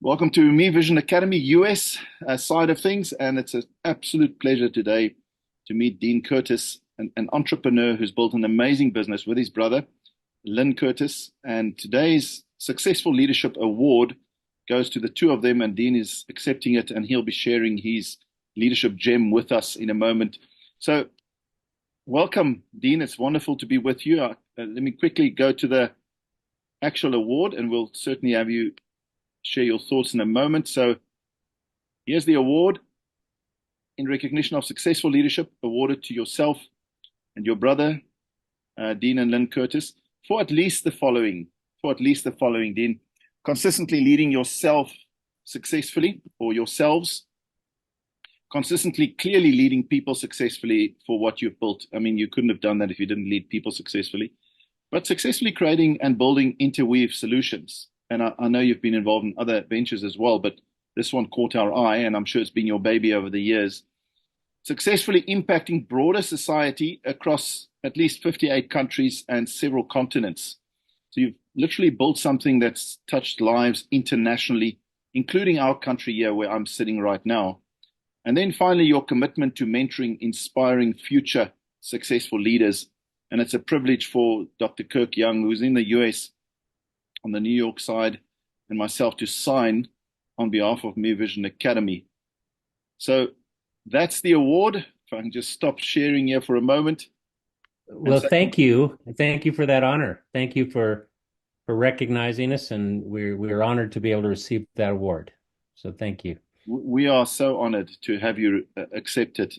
Welcome to Me Vision Academy US side of things, and it's an absolute pleasure today to meet Dean Curtis, an entrepreneur who's built an amazing business with his brother, Lynn Curtis. And today's Successful Leadership Award goes to the two of them, and Dean is accepting it, and he'll be sharing his leadership gem with us in a moment. So, welcome, Dean. It's wonderful to be with you. Let me quickly go to the actual award, and we'll certainly have you share your thoughts in a moment. So here's the award in recognition of successful leadership awarded to yourself and your brother, Dean and Lynn Curtis, for at least the following, Dean. Consistently leading yourself successfully or yourselves, consistently, clearly leading people successfully for what you've built. I mean, you couldn't have done that if you didn't lead people successfully, but successfully creating and building interweave solutions. And I know you've been involved in other ventures as well, but this one caught our eye, and I'm sure it's been your baby over the years. Successfully impacting broader society across at least 58 countries and several continents. So you've literally built something that's touched lives internationally, including our country here where I'm sitting right now. And then finally, your commitment to mentoring, inspiring future successful leaders. And it's a privilege for Dr. Kirk Young, who's in the US, on the New York side, and myself to sign on behalf of Me Vision Academy. So that's the award. If I can just stop sharing here for a moment. Well, thank you. Thank you for that honor. Thank you for recognizing us, and we're honored to be able to receive that award. So thank you. We are so honored to have you accept it.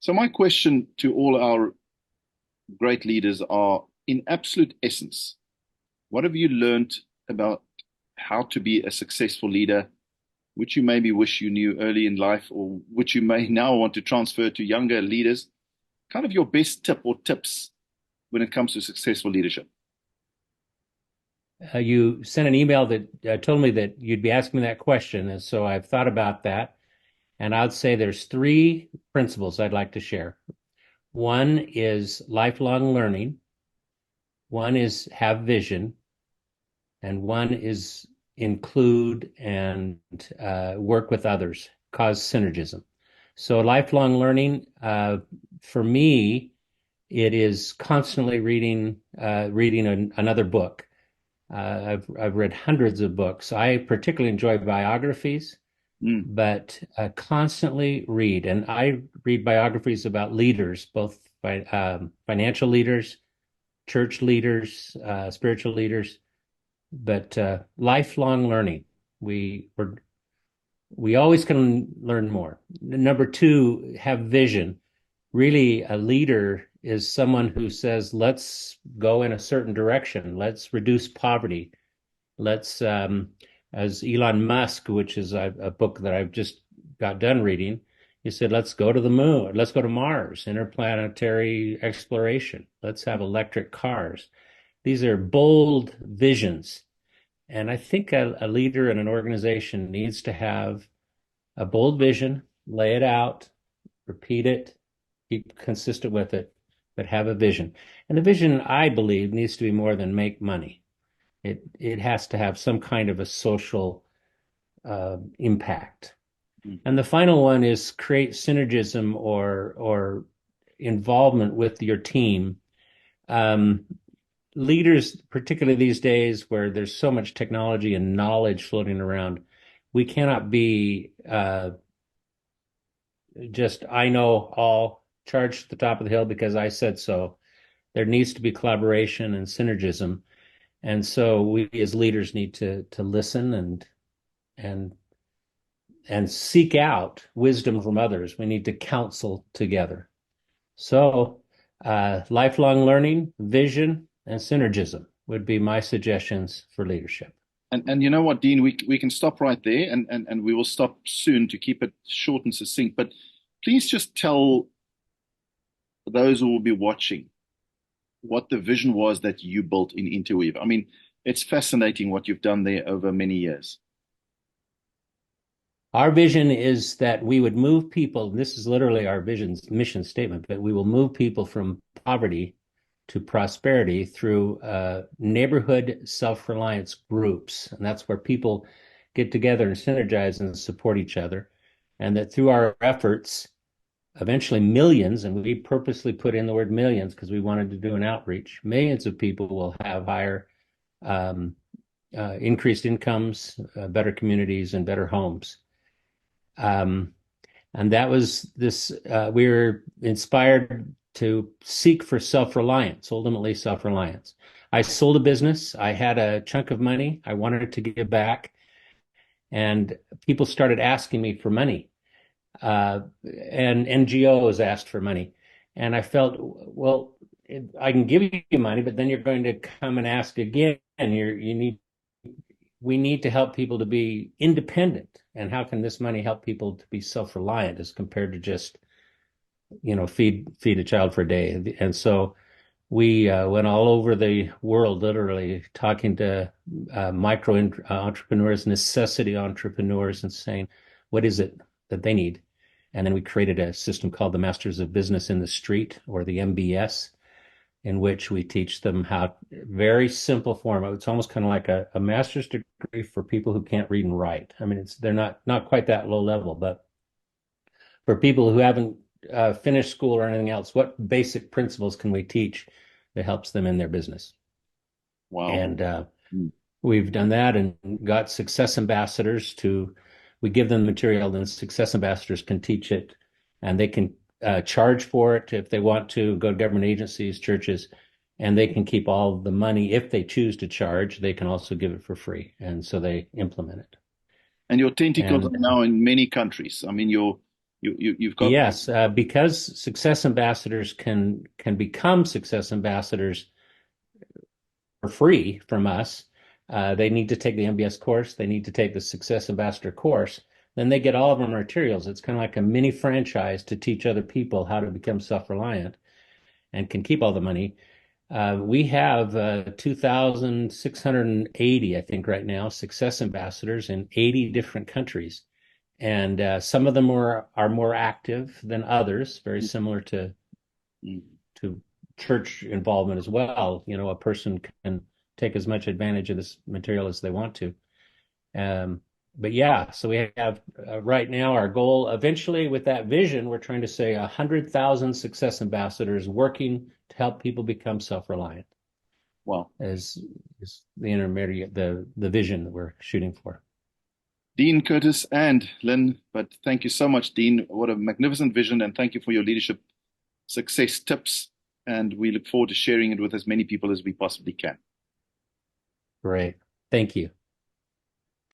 So my question to all our great leaders are, in absolute essence, what have you learned about how to be a successful leader, which you maybe wish you knew early in life, or which you may now want to transfer to younger leaders? Kind of your best tip or tips when it comes to successful leadership. You sent an email that told me that you'd be asking me that question, and so I've thought about that. And I'd say there's three principles I'd like to share. One is lifelong learning, one is have vision, and one is include and work with others, cause synergism. So lifelong learning, for me, it is constantly reading another book. I've read hundreds of books. I particularly enjoy biographies, Mm. but constantly read. And I read biographies about leaders, both financial leaders, church leaders, spiritual leaders, but lifelong learning. We we're, we always can learn more. Number two, have vision. Really, a leader is someone who says, let's go in a certain direction. Let's reduce poverty. Let's, as Elon Musk, which is a book that I've just got done reading, he said, let's go to the moon. Let's go to Mars, interplanetary exploration. Let's have electric cars. These are bold visions. And I think a leader in an organization needs to have a bold vision, lay it out, repeat it, keep consistent with it, but have a vision. And the vision, I believe, needs to be more than make money. It has to have some kind of a social impact. Mm. And the final one is create synergism or involvement with your team. Leaders, particularly these days where there's so much technology and knowledge floating around, we cannot be just I know all, charge to the top of the hill because I said so. There needs to be collaboration and synergism. And so we as leaders need to listen and and seek out wisdom from others. We need to counsel together. So lifelong learning, vision, and synergism would be my suggestions for leadership. And you know what, Dean, we can stop right there, and we will stop soon to keep it short and succinct. But please just tell those who will be watching what the vision was that you built in Interweave. I mean, it's fascinating what you've done there over many years. Our vision is that we would move people, this is literally our vision's mission statement, but we will move people from poverty to prosperity through neighborhood self-reliance groups. And that's where people get together and synergize and support each other. And that through our efforts, eventually millions, and we purposely put in the word millions because we wanted to do an outreach, millions of people will have higher um, increased incomes, better communities, and better homes. Um, and that was this, we were inspired to seek for self-reliance, ultimately self-reliance. I sold a business. I had a chunk of money. I wanted to give back. And people started asking me for money. And NGOs asked for money. And I felt, well, I can give you money, but then you're going to come and ask again. And we need to help people to be independent. And how can this money help people to be self-reliant as compared to just, feed a child for a day? And so we went all over the world, literally talking to micro entrepreneurs, necessity entrepreneurs, and saying, what is it that they need? And then we created a system called the Masters of Business in the Street, or the MBS, in which we teach them how, very simple form. It's almost kind of like a master's degree for people who can't read and write. I mean, they're not quite that low level, but for people who haven't finished school or anything else, what basic principles can we teach that helps them in their business? Wow. And we've done that and got success ambassadors to, we give them material, and success ambassadors can teach it, and they can charge for it if they want to, go to government agencies, churches, and they can keep all of the money. If they choose to charge, they can also give it for free. And so they implement it. And your tentacles are And now in many countries. I mean, you've got. yes, because success ambassadors can become success ambassadors for free from us. They need to take the MBS course. They need to take the Success Ambassador course. Then they get all of our materials. It's kind of like a mini franchise to teach other people how to become self-reliant and can keep all the money. We have 2,680, I think, right now, Success Ambassadors in 80 different countries. And some of them are more active than others, very similar to church involvement as well. A person can take as much advantage of this material as they want to. But yeah, so we have right now our goal eventually with that vision, we're trying to say 100,000 success ambassadors working to help people become self-reliant Wow. is the intermediate, the vision that we're shooting for. Dean Curtis and Lynn, but thank you so much, Dean. What a magnificent vision, and thank you for your leadership success tips. And we look forward to sharing it with as many people as we possibly can. Great. Thank you.